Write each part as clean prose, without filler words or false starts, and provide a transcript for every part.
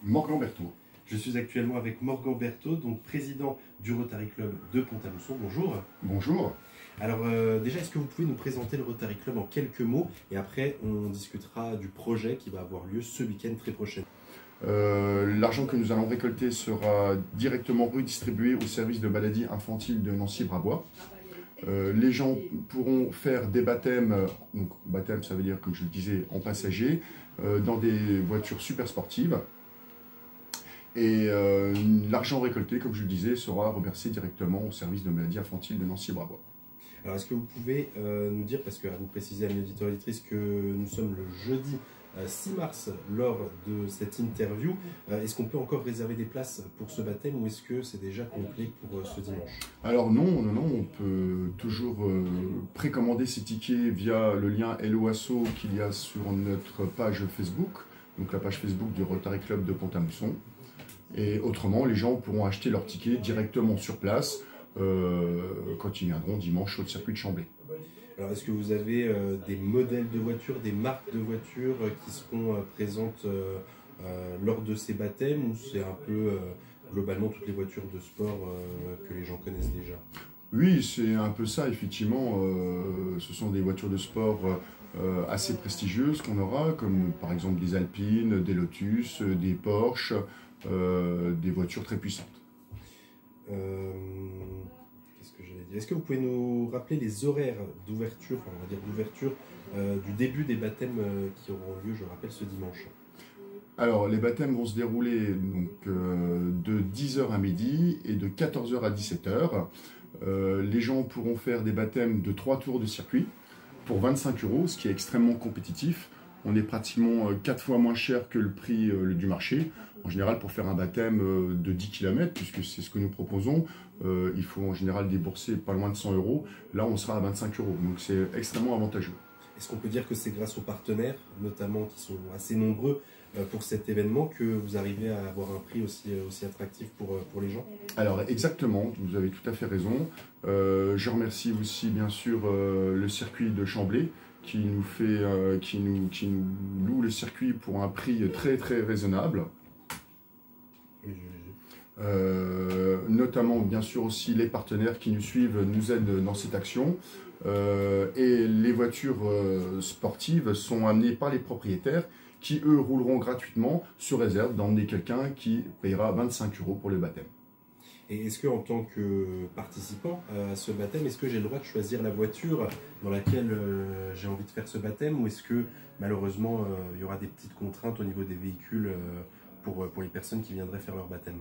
Morgan Berthaud. Je suis actuellement avec Morgan Berthaud, donc président du Rotary Club de Pont-à-Mousson. Bonjour. Bonjour. Alors déjà, est-ce que vous pouvez nous présenter le Rotary Club en quelques mots? Et après, on discutera du projet qui va avoir lieu ce week-end très prochain. L'argent que nous allons récolter sera directement redistribué au service de maladies infantiles de Nancy-Brabois. Les gens pourront faire des baptêmes, donc baptême ça veut dire, comme je le disais, en passager, dans des voitures super sportives. Et l'argent récolté, comme je le disais, sera reversé directement au service de maladies infantiles de Nancy-Brabois. Alors est-ce que vous pouvez nous dire, parce que vous précisez à mes auditeurs et auditrices que nous sommes le jeudi 6 mars lors de cette interview, est-ce qu'on peut encore réserver des places pour ce baptême ou est-ce que c'est déjà complet pour ce dimanche? Alors non, on peut toujours précommander ces tickets via le lien Helloasso qu'il y a sur notre page Facebook, donc la page Facebook du Rotary Club de Pont-à-Mousson. Et autrement, les gens pourront acheter leurs tickets directement sur place quand ils viendront dimanche au circuit de Chamblay. Alors, est-ce que vous avez des modèles de voitures, des marques de voitures qui seront présentes lors de ces baptêmes ou c'est un peu globalement toutes les voitures de sport que les gens connaissent déjà? Oui, c'est un peu ça, effectivement. Ce sont des voitures de sport assez prestigieuses qu'on aura, comme par exemple des Alpines, des Lotus, des Porsche, des voitures très puissantes. Qu'est-ce que j'allais dire? Est-ce que vous pouvez nous rappeler les horaires d'ouverture, enfin, on va dire d'ouverture, du début des baptêmes qui auront lieu, je rappelle, ce dimanche? Alors, les baptêmes vont se dérouler donc, de 10h à midi et de 14h à 17h. Les gens pourront faire des baptêmes de 3 tours de circuit pour 25 €, ce qui est extrêmement compétitif. On est pratiquement 4 fois moins cher que le prix du marché. En général, pour faire un baptême de 10 km, puisque c'est ce que nous proposons, il faut en général débourser pas loin de 100 €. Là, on sera à 25 €, donc c'est extrêmement avantageux. Est-ce qu'on peut dire que c'est grâce aux partenaires, notamment qui sont assez nombreux pour cet événement, que vous arrivez à avoir un prix aussi attractif pour les gens? Alors exactement, vous avez tout à fait raison. Je remercie aussi bien sûr le circuit de Chamblay qui nous loue le circuit pour un prix très très raisonnable. Notamment bien sûr aussi les partenaires qui nous suivent nous aident dans cette action. Et les voitures sportives sont amenées par les propriétaires qui eux rouleront gratuitement sous réserve d'emmener quelqu'un qui payera 25 € pour le baptême. Et est-ce qu'en tant que participant à ce baptême, est-ce que j'ai le droit de choisir la voiture dans laquelle j'ai envie de faire ce baptême ou est-ce que malheureusement il y aura des petites contraintes au niveau des véhicules pour les personnes qui viendraient faire leur baptême?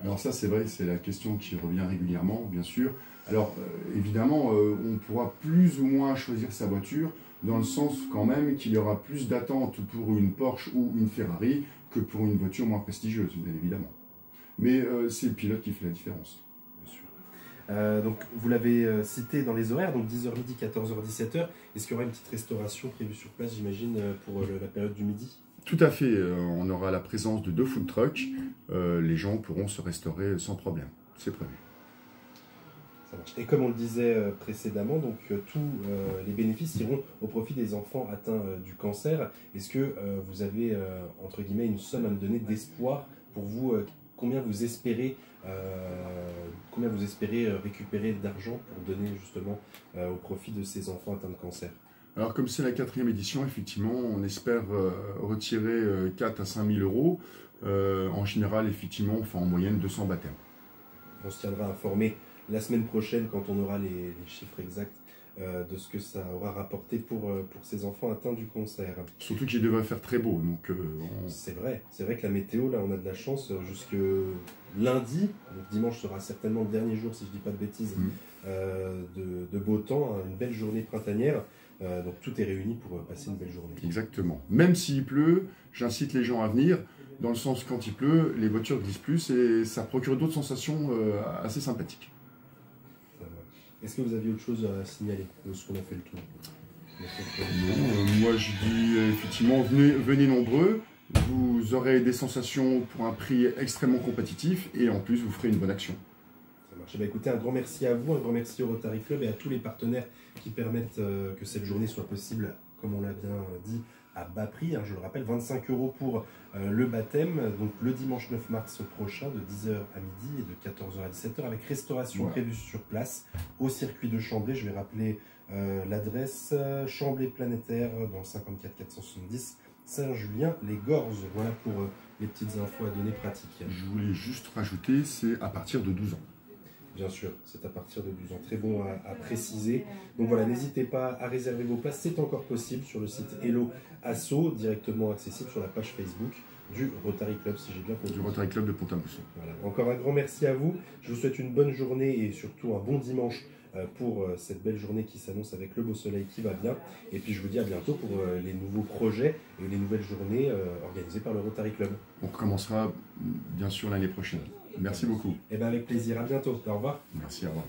Alors ça c'est vrai, c'est la question qui revient régulièrement bien sûr. Alors évidemment on pourra plus ou moins choisir sa voiture dans le sens quand même qu'il y aura plus d'attente pour une Porsche ou une Ferrari que pour une voiture moins prestigieuse bien évidemment. Mais c'est le pilote qui fait la différence. Bien sûr. Donc vous l'avez cité dans les horaires, donc 10h midi, 14h, 17h. Est-ce qu'il y aura une petite restauration prévue sur place, j'imagine, pour la période du midi? Tout à fait, on aura la présence de 2 food trucks, les gens pourront se restaurer sans problème, c'est prévu. Ça marche. Et comme on le disait précédemment, donc tous les bénéfices iront au profit des enfants atteints du cancer. Est-ce que vous avez, entre guillemets, une somme à me donner d'espoir pour vous? Combien vous espérez récupérer d'argent pour donner justement au profit de ces enfants atteints de cancer? Alors comme c'est la 4e édition, effectivement, on espère retirer 4 à 5 000 €. En général, effectivement, on fait en moyenne 200 baptêmes. On se tiendra informé la semaine prochaine quand on aura les chiffres exacts de ce que ça aura rapporté pour ces enfants atteints du cancer. Surtout qu'il devrait faire très beau. Donc, c'est vrai que la météo, là, on a de la chance jusque lundi. Donc, dimanche sera certainement le dernier jour, si je ne dis pas de bêtises, de beau temps, une belle journée printanière. Donc tout est réuni pour passer une belle journée. Exactement. Même s'il pleut, j'incite les gens à venir, dans le sens quand il pleut, les voitures glissent plus et ça procure d'autres sensations assez sympathiques. Est-ce que vous aviez autre chose à signaler? Est-ce qu'on a fait le tour? Non, moi je dis effectivement, venez nombreux, vous aurez des sensations pour un prix extrêmement compétitif et en plus vous ferez une bonne action. Ça marche. Écoutez, un grand merci à vous, un grand merci au Rotary Club et à tous les partenaires qui permettent que cette journée soit possible, comme on l'a bien dit, à bas prix, hein, je le rappelle, 25 € pour le baptême, donc le dimanche 9 mars prochain de 10h à midi et de 14h à 17h avec restauration prévue sur place au circuit de Chamblay. Je vais rappeler l'adresse Chamblay Planétaire dans 54 470 Saint-Julien-les-Gorzes. Voilà pour les petites infos à donner pratiques. Je voulais juste rajouter, c'est à partir de 12 ans. Bien sûr, c'est à partir de 12 ans. Très bon à préciser. Donc voilà, n'hésitez pas à réserver vos places. C'est encore possible sur le site Hello Asso, directement accessible sur la page Facebook du Rotary Club, si j'ai bien compris. Du Rotary Club de Pont-à-Mousson. Voilà. Encore un grand merci à vous. Je vous souhaite une bonne journée et surtout un bon dimanche pour cette belle journée qui s'annonce avec le beau soleil qui va bien. Et puis je vous dis à bientôt pour les nouveaux projets et les nouvelles journées organisées par le Rotary Club. On recommencera bien sûr l'année prochaine. Merci beaucoup. Et bien avec plaisir, à bientôt. Au revoir. Merci, au revoir.